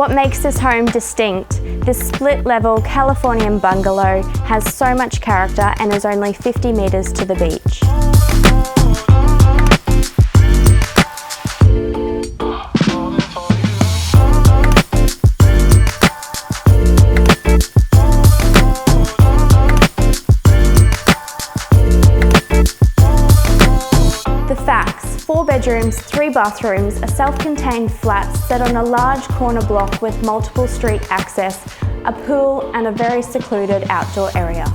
What makes this home distinct? This split-level Californian bungalow has so much character and is only 50 metres to the beach. The facts: 4 bedrooms, 3 bathrooms, a self-contained flat set on a large corner block with multiple street access, a pool and a very secluded outdoor area.